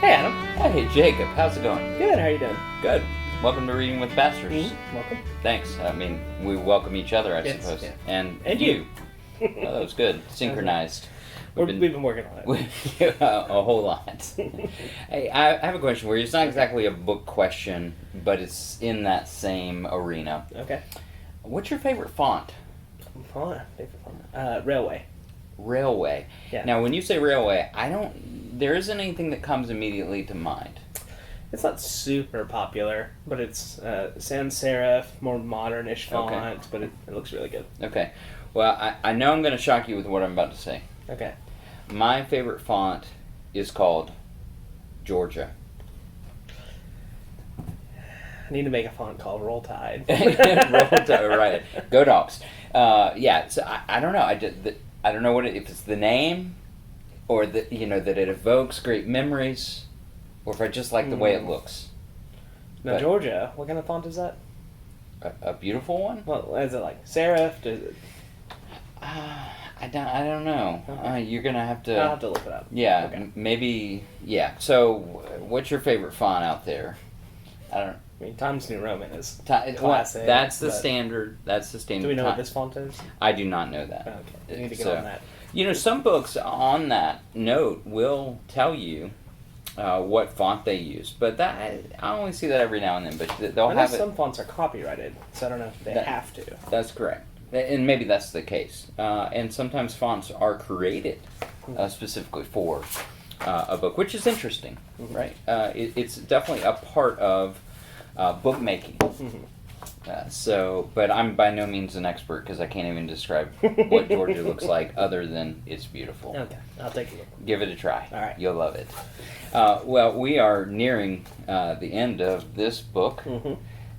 Hey, Adam. Hey, Jacob. How's it going? Good. How are you doing? Good. Welcome to Reading with Pastors. Welcome. Thanks. I mean, we welcome each other, I Yes, suppose. yeah. And you. Well, that was good. Synchronized. We've been working on it. A whole lot. Hey, I have a question for you. It's not exactly a book question, but it's in that same arena. Okay. What's your favorite font? Favorite font. Railway. Railway. Yeah. Now, when you say railway, there isn't anything that comes immediately to mind. It's not super popular, but it's sans serif, more modern-ish font, Okay. but it looks really good. Okay. Well, I know I'm going to shock you with what I'm about to say. Okay. My favorite font is called Georgia. I need to make a font called Roll Tide. Right. Go Dogs. Yeah. So I don't know. I don't know if it's the name, or that that it evokes great memories, or if I just like the way it looks. Now, But- Georgia, what kind of font is that? A beautiful one. Well, is it like serif? Does it... I don't know. Okay. You're gonna have to. I'll have to look it up. Yeah. Okay. Maybe. Yeah. So, what's your favorite font out there? I don't. I mean, Times New Roman is Well, classic. that's the but standard. That's the standard. Do we know what Ti- this font is? I do not know that. Okay. We need to get So- on that. Some books on that note will tell you what font they use, but that I only see that every now and then. But they'll I know have it. some fonts are copyrighted, so I don't know if they That- have to. That's correct, and maybe that's the case. And sometimes fonts are created specifically for a book, which is interesting, right? It's definitely a part of bookmaking. But I'm by no means an expert because I can't even describe what Georgia looks like other than it's beautiful. Okay, I'll take a look. Give it a try. All right. You'll love it. Well, we are nearing the end of this book. Mm-hmm.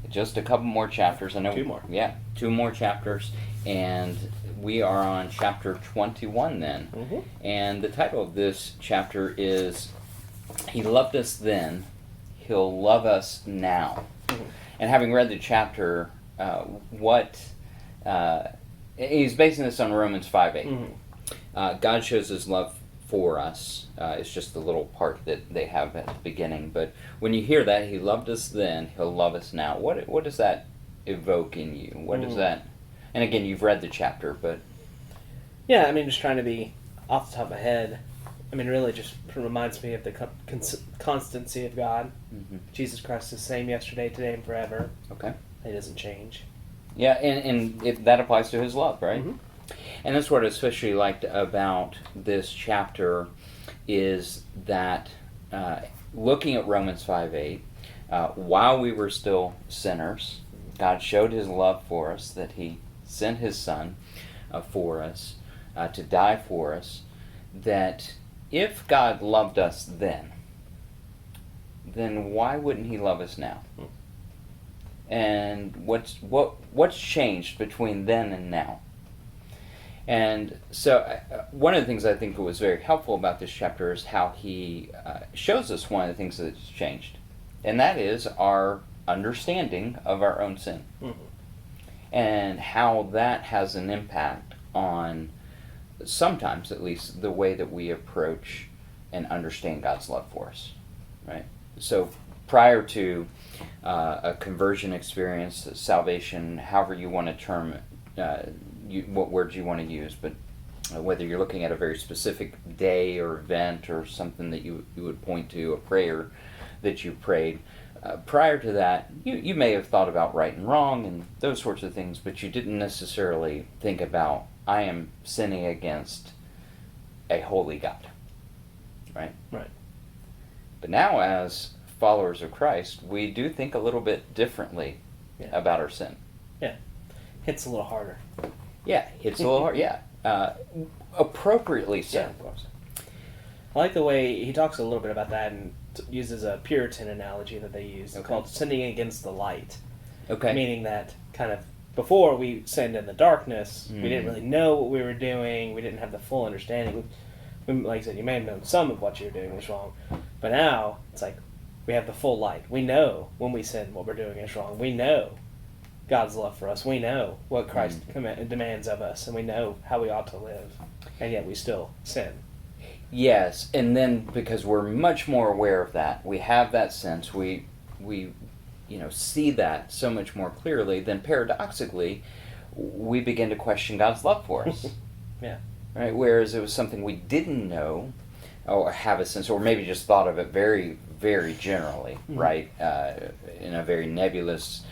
Just a couple more chapters. I know. 2 more. Yeah, 2 more chapters. And we are on chapter 21 then. Mm-hmm. And the title of this chapter is He Loved Us Then, He'll Love Us Now. Mhm. And having read the chapter, he's basing this on Romans 5:8. Mm-hmm. God shows his love for us. It's just the little part that they have at the beginning. But when you hear that, he loved us then, he'll love us now. What does that evoke in you? What does that... And again, you've read the chapter, but... Yeah, I mean, just trying to be off the top of my head. I mean, really just reminds me of the constancy of God. Mhm. Jesus Christ is the same yesterday, today, and forever. Okay. He doesn't change. Yeah, and that applies to his love, right? Mhm. And that's what I especially liked about this chapter is that looking at Romans 5:8, while we were still sinners, God showed his love for us, that he sent his son for us to die for us, that if God loved us then why wouldn't he love us now? And what's changed between then and now? And so one of the things I think was very helpful about this chapter is how he shows us one of the things that's changed. And that is our understanding of our own sin. Mhm. And how that has an impact on, sometimes at least, the way that we approach and understand God's love for us. Right? So prior to a conversion experience, salvation, however you want to term it, what words you want to use, but whether you're looking at a very specific day or event or something that you would point to, a prayer that you prayed, prior to that, you may have thought about right and wrong and those sorts of things, but you didn't necessarily think about, I am sinning against a holy God. Right? Right. But now, as followers of Christ, we do think a little bit differently about our sin. Yeah. Hits a little harder. Yeah, it's a little hard. Yeah, appropriately so. Yeah, of course. I like the way he talks a little bit about that and uses a Puritan analogy that they use called sinning against the light. Okay. Meaning that kind of before we sinned in the darkness, we didn't really know what we were doing. We didn't have the full understanding. Like I said, you may have known some of what you were doing was wrong. But now, it's like we have the full light. We know when we sin what we're doing is wrong. We know God's love for us. We know what Christ demands of us. And we know how we ought to live. And yet we still sin. Yes, and then because we're much more aware of that, we have that sense, we see that so much more clearly, then paradoxically, we begin to question God's love for us. Yeah. Right? Whereas it was something we didn't know or have a sense, or maybe just thought of it very, very generally, right? In a very nebulous,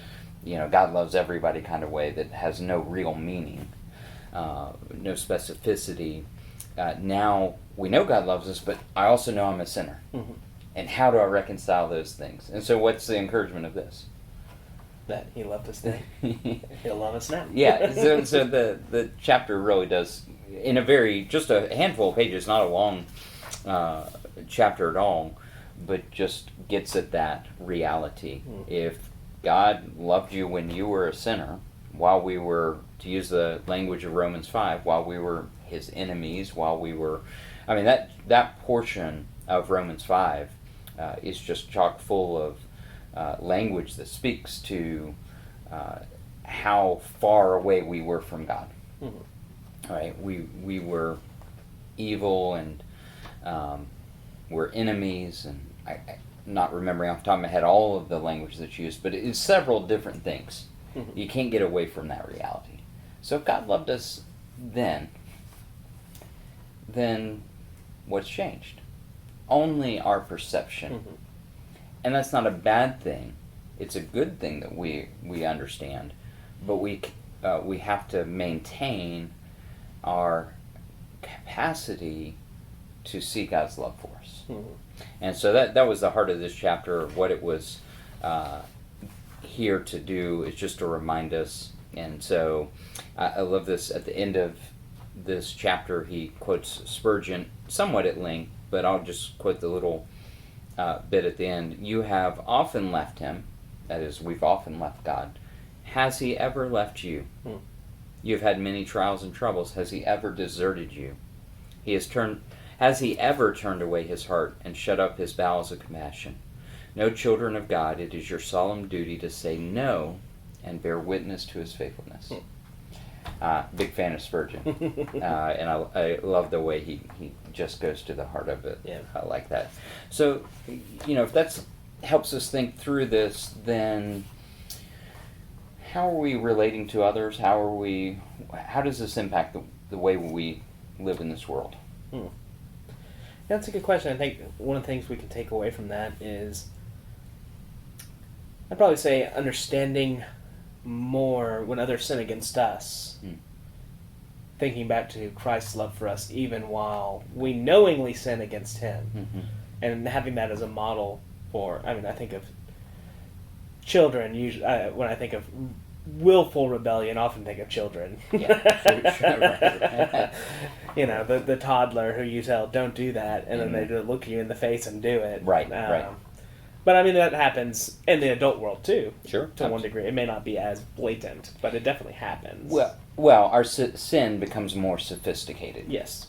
God loves everybody kind of way that has no real meaning, no specificity. Now we know God loves us, but I also know I'm a sinner. Mm-hmm. And how do I reconcile those things? And so what's the encouragement of this? That he loved us then. He'll love us now. Yeah, so the chapter really does, in just a handful of pages, not a long chapter at all, but just gets at that reality. If God loved you when you were a sinner, while we were, to use the language of Romans 5, while we were his enemies, that portion of Romans 5 is just chock full of language that speaks to how far away we were from God. Mm-hmm. Right? We were evil and we're enemies, and I'm not remembering off the top of my head all of the language that's used, but it's several different things. Mm-hmm. You can't get away from that reality. So if God loved us then what's changed? Only our perception. Mm-hmm. And that's not a bad thing. It's a good thing that we understand, but we have to maintain our capacity to see God's love for us. Mm-hmm. And so that was the heart of this chapter. What it was here to do is just to remind us. And so I love this. At the end of this chapter, he quotes Spurgeon somewhat at length, but I'll just quote the little bit at the end. You have often left him, that is, we've often left God. Has he ever left you? You've had many trials and troubles. Has he ever deserted you? Has he ever turned away his heart and shut up his bowels of compassion? No, children of God, it is your solemn duty to say no and bear witness to his faithfulness. Big fan of Spurgeon. And I love the way he just goes to the heart of it. Yeah. I like that. So, if that helps us think through this, then how are we relating to others? How does this impact the way we live in this world? That's a good question. I think one of the things we can take away from that is, I'd probably say, understanding more when others sin against us. Thinking back to Christ's love for us even while we knowingly sin against him. Mm-hmm. And having that as a model for, I think of children, usually, when I think of willful rebellion, I often think of children. Yeah, sure. The toddler who you tell, don't do that, and then they look you in the face and do it. Right, right. But that happens in the adult world too. Sure. To one degree. It may not be as blatant, but it definitely happens. Well, our sin becomes more sophisticated. Yes.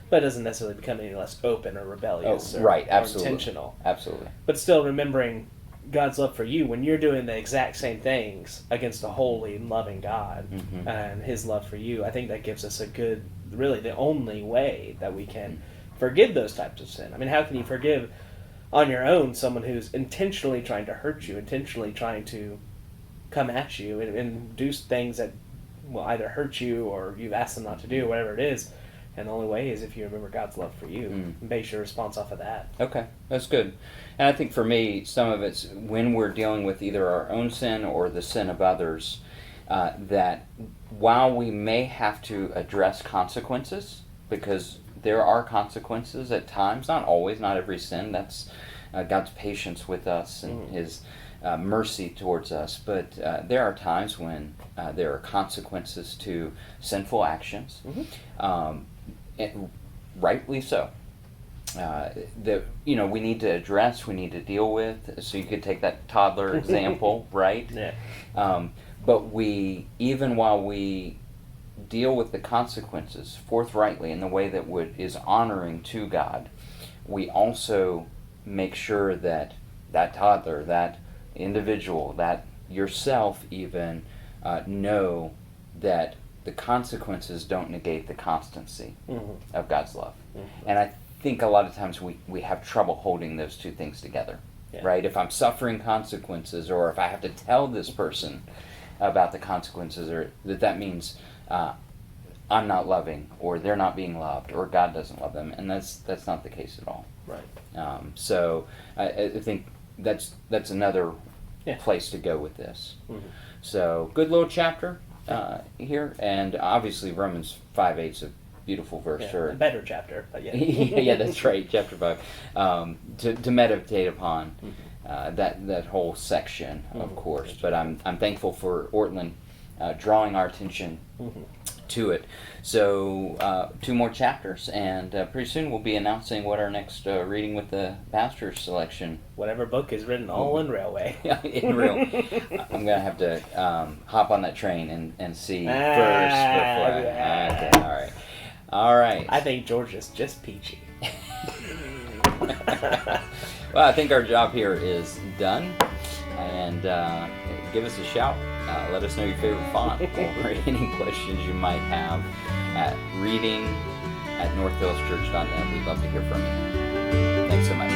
But it doesn't necessarily become any less open or rebellious or intentional. Absolutely. But still remembering God's love for you when you're doing the exact same things against a holy and loving God, and his love for you, I think that gives us really the only way that we can forgive those types of sin. How can you forgive on your own someone who's intentionally trying to hurt you, intentionally trying to come at you and do things that will either hurt you or you've asked them not to do, whatever it is. And the only way is if you remember God's love for you and base your response off of that. Okay, that's good. And I think for me, some of it's when we're dealing with either our own sin or the sin of others, that while we may have to address consequences, because there are consequences at times, not always, not every sin, that's God's patience with us and his mercy towards us, but there are times when there are consequences to sinful actions. And rightly so. That we need to address, we need to deal with. So you could take that toddler example, right? Yeah. But even while we deal with the consequences forthrightly in the way that is honoring to God, we also make sure that toddler, that individual, that yourself even know that the consequences don't negate the constancy of God's love. And I think a lot of times we have trouble holding those two things together, right? If I'm suffering consequences, or if I have to tell this person about the consequences, or that means I'm not loving, or they're not being loved, or God doesn't love them, and that's not the case at all. Right. So I think that's another place to go with this. Mm-hmm. So good little chapter here, and obviously Romans 5:8's a beautiful verse. A better chapter, but yeah. Yeah, that's right, chapter 5. To meditate upon that whole section, of course. But I'm thankful for Ortlund drawing our attention to it. So 2 more chapters, and pretty soon we'll be announcing what our next Reading with the Pastor selection. Whatever book is written all in Railway. In real. I'm going to have to hop on that train and see first before okay, all right. All right. I think George is just peachy. Well, I think our job here is done. And give us a shout. Let us know your favorite font or any questions you might have at reading@northhillschurch.net. We'd love to hear from you. Thanks so much.